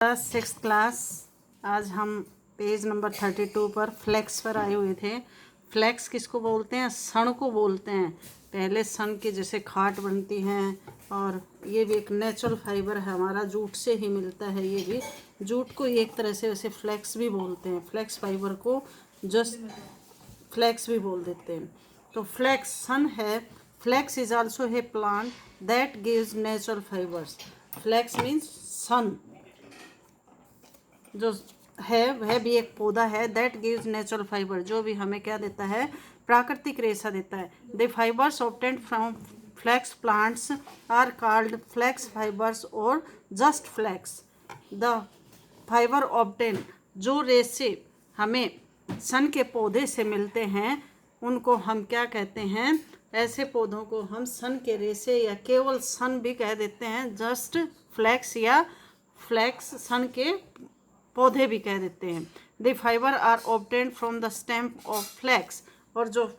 Six class. आज हम page number 32 पर फ्लैक्स पर आए हुए थे। फ्लैक्स किसको बोलते हैं? सन को बोलते हैं। पहले सन के जैसे खाट बनती हैं, और ये भी एक नेचुरल फाइबर है हमारा, जूट से ही मिलता है। ये भी जूट को एक तरह से वैसे फ्लैक्स भी बोलते हैं। फ्लैक्स फाइबर को जस्ट फ्लैक्स भी बोल देते हैं। तो फ्लैक्स सन है। Flax is also a plant that gives natural fibres. Flax means सन जो है वह भी एक पौधा है। दैट गिव्स नेचुरल फाइबर, जो भी हमें क्या देता है? प्राकृतिक रेशा देता है। The fibres obtained from flax plants are called flax fibres और just flax. The fibre obtain, जो रेशे हमें सन के पौधे से मिलते हैं उनको हम क्या कहते हैं? ऐसे पौधों को हम सन के रेशे या केवल सन भी कह देते हैं। जस्ट फ्लैक्स या फ्लैक्स सन के पौधे भी कह देते हैं। The fiber are obtained from the stem of flax, और जो द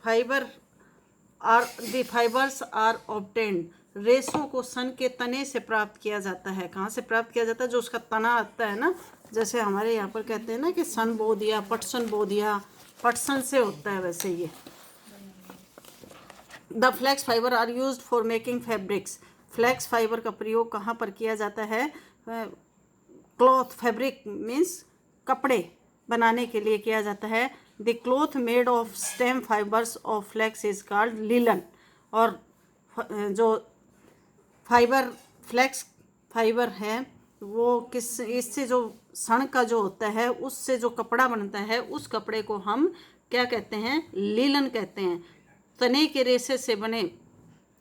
फाइबर्स आर ऑब्टेन्ड, रेशों को सन के तने से प्राप्त किया जाता है। कहाँ से प्राप्त किया जाता है? जो उसका तना आता है ना, जैसे हमारे यहाँ पर कहते हैं ना कि सन बो दिया, पटसन बो दिया, पटसन से होता है वैसे ये। The flax fiber are use for making fabrics. Flax fiber का प्रयोग कहाँ पर किया जाता है? क्लॉथ, फैब्रिक मीन्स कपड़े बनाने के लिए किया जाता है। The cloth made of stem fibers of flax is called linen. और जो फाइबर फ्लैक्स फाइबर है वो इससे जो सन का जो होता है उससे जो कपड़ा बनता है उस कपड़े को हम क्या कहते हैं? लिलन कहते हैं। तने के रेशे से बने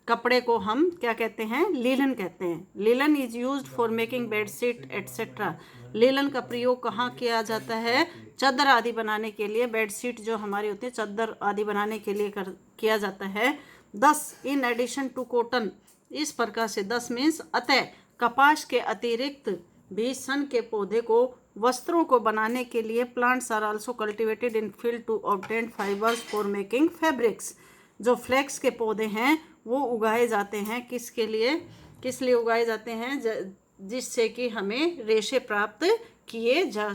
कपड़े को हम क्या कहते हैं? लीलन कहते हैं। Linen is used for making bedsheet etcetera. Linen का प्रयोग कहाँ किया जाता है? चादर आदि बनाने के लिए। बेडशीट जो हमारी होती है, चादर आदि बनाने के लिए किया जाता है। 10 इन एडिशन टू कॉटन, इस प्रकार से 10 मीन्स अतः कपास के अतिरिक्त भी सन के पौधे को वस्त्रों को बनाने के लिए plants are also cultivated in field to obtain fibers for making fabrics. जो फ्लैक्स के पौधे हैं वो उगाए जाते हैं किसके लिए? किस लिए उगाए जाते हैं? जिससे कि हमें रेशे प्राप्त किए जा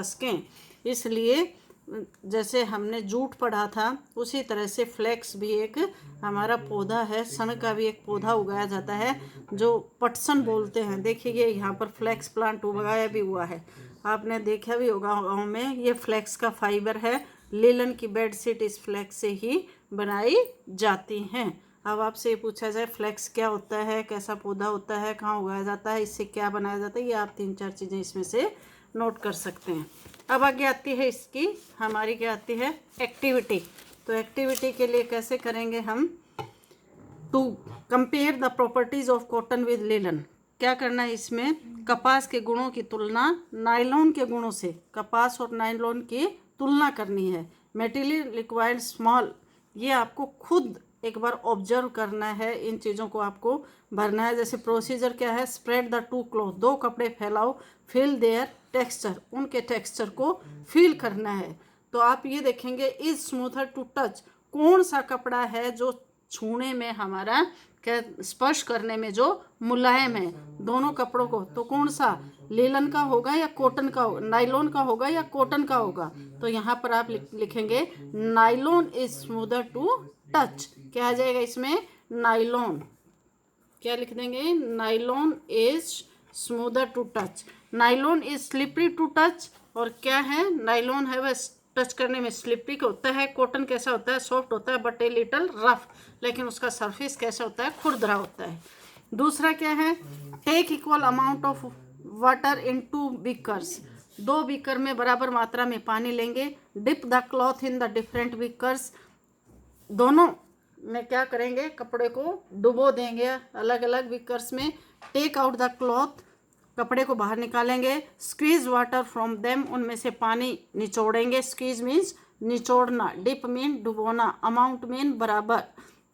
सकें। इसलिए जैसे हमने जूट पढ़ा था उसी तरह से फ्लैक्स भी एक हमारा पौधा है। सन का भी एक पौधा उगाया जाता है जो पटसन बोलते हैं। देखिए यहाँ पर फ्लैक्स प्लांट उगाया भी हुआ है, आपने देखा भी होगा गाँव में। ये फ्लैक्स का फाइबर है। लिलन की बेडशीट इस फ्लैक्स से ही बनाई जाती हैं। अब आपसे ये पूछा जाए फ्लैक्स क्या होता है, कैसा पौधा होता है, कहाँ उगाया जाता है, इससे क्या बनाया जाता है, ये आप 3-4 चीज़ें इसमें से नोट कर सकते हैं। अब आगे आती है इसकी हमारी क्या आती है? एक्टिविटी। तो एक्टिविटी के लिए कैसे करेंगे हम? To compare the properties of cotton with linen. क्या करना है इसमें? कपास के गुणों की तुलना नायलॉन के गुणों से, कपास और नायलॉन की तुलना करनी है। मटेरियल रिक्वायर्ड स्मॉल, ये आपको खुद एक बार ऑब्जर्व करना है, इन चीज़ों को आपको भरना है। जैसे प्रोसीजर क्या है? स्प्रेड द 2 क्लॉथ, 2 कपड़े फैलाओ। फील देयर टेक्सचर, उनके टेक्सचर को फील करना है। तो आप ये देखेंगे इज स्मूथर टू टच, कौन सा कपड़ा है जो छूने में हमारा क्या, स्पर्श करने में जो मुलायम है दोनों कपड़ों को। तो कौन सा? लिलन का होगा या कॉटन का होगा? नायलॉन का होगा या कॉटन का होगा? तो यहाँ पर आप लिखेंगे nylon is smoother to touch. क्या आ जाएगा इसमें? नायलॉन। क्या लिख देंगे? Nylon is smoother to touch. Nylon is slippery to touch. और क्या है? नायलॉन है वह टच करने में स्लिपरी होता है। कॉटन कैसा होता है? सॉफ्ट होता है बट ए लिटल रफ, लेकिन उसका सरफेस कैसा होता है? खुरदरा होता है। दूसरा क्या है? Take equal amount of water in 2 beakers, 2 beaker में बराबर मात्रा में पानी लेंगे। Dip the cloth in the different beakers, दोनों में क्या करेंगे? कपड़े को डुबो देंगे अलग अलग बीकर्स में। टेक आउट द क्लॉथ, कपड़े को बाहर निकालेंगे। स्क्वीज वाटर फ्रॉम देम, उनमें से पानी निचोड़ेंगे। स्क्वीज मीन्स निचोड़ना, डिप मीन डुबोना, अमाउंट मीन बराबर,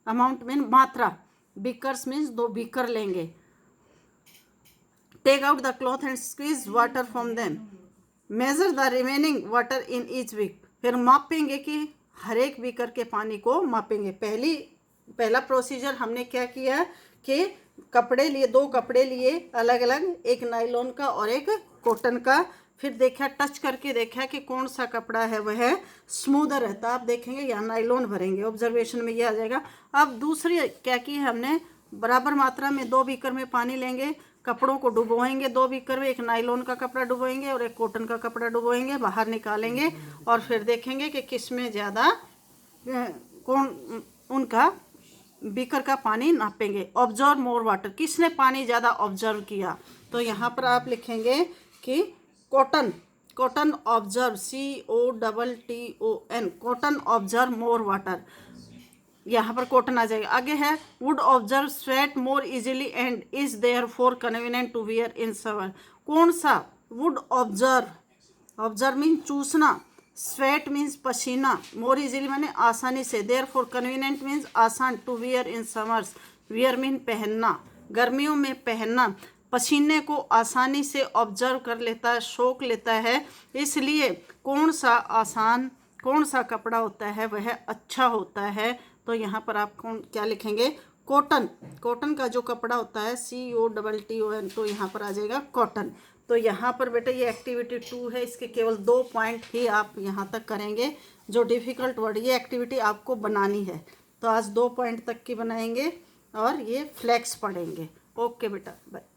अमाउंट मीन मात्रा, बीकर्स मीन्स 2 बीकर लेंगे। Take out the cloth and squeeze water from them. Measure the remaining water in each week, फिर मापेंगे कि हर एक बीकर के पानी को मापेंगे। पहला प्रोसीजर हमने क्या किया कि कपड़े लिए, 2 कपड़े लिए अलग अलग, एक नायलॉन का और एक कॉटन का। फिर देखा, टच करके देखा कि कौन सा कपड़ा है वह स्मूदर है, तो आप देखेंगे यहाँ नायलॉन भरेंगे, ऑब्जर्वेशन में ये आ जाएगा। अब दूसरी क्या की है हमने, बराबर मात्रा में 2 बीकर में पानी लेंगे, कपड़ों को डुबोएंगे 2 बीकर में, एक नायलॉन का कपड़ा डुबोएंगे और एक कॉटन का कपड़ा डुबोएंगे, बाहर निकालेंगे और फिर देखेंगे कि किस में ज़्यादा कौन, उनका बीकर का पानी नापेंगे। ऑब्जर्व मोर वाटर, किसने पानी ज़्यादा ऑब्जर्व किया, तो यहाँ पर आप लिखेंगे कि cotton, cotton absorb, COTTON, cotton absorb more water, यहाँ पर कॉटन आ जाएगा। आगे है wood absorb sweat more easily and is therefore convenient to wear in summer. कौन सा, वुड ऑब्जर्व, ऑब्जर्व मीन चूसना, स्वेट मीन्स पसीना, मोर इजीली माने आसानी से, देयर फॉर कन्वीनियंट मीन्स आसान, to wear in summers, wear mean पहनना, गर्मियों में पहनना, पसीने को आसानी से ऑब्जर्व कर लेता है, सोख लेता है, इसलिए कौन सा आसान, कौन सा कपड़ा होता है वह अच्छा होता है। तो यहाँ पर आप कौन क्या लिखेंगे, कॉटन, कॉटन का जो कपड़ा होता है COTTON, तो यहाँ पर आ जाएगा कॉटन। तो यहाँ पर बेटा ये एक्टिविटी 2 है, इसके केवल 2 पॉइंट ही आप यहाँ तक करेंगे। जो डिफ़िकल्ट वर्ड, ये एक्टिविटी आपको बनानी है, तो आज 2 पॉइंट तक की बनाएंगे और ये फ्लैक्स पढ़ेंगे। ओके बेटा, बाय।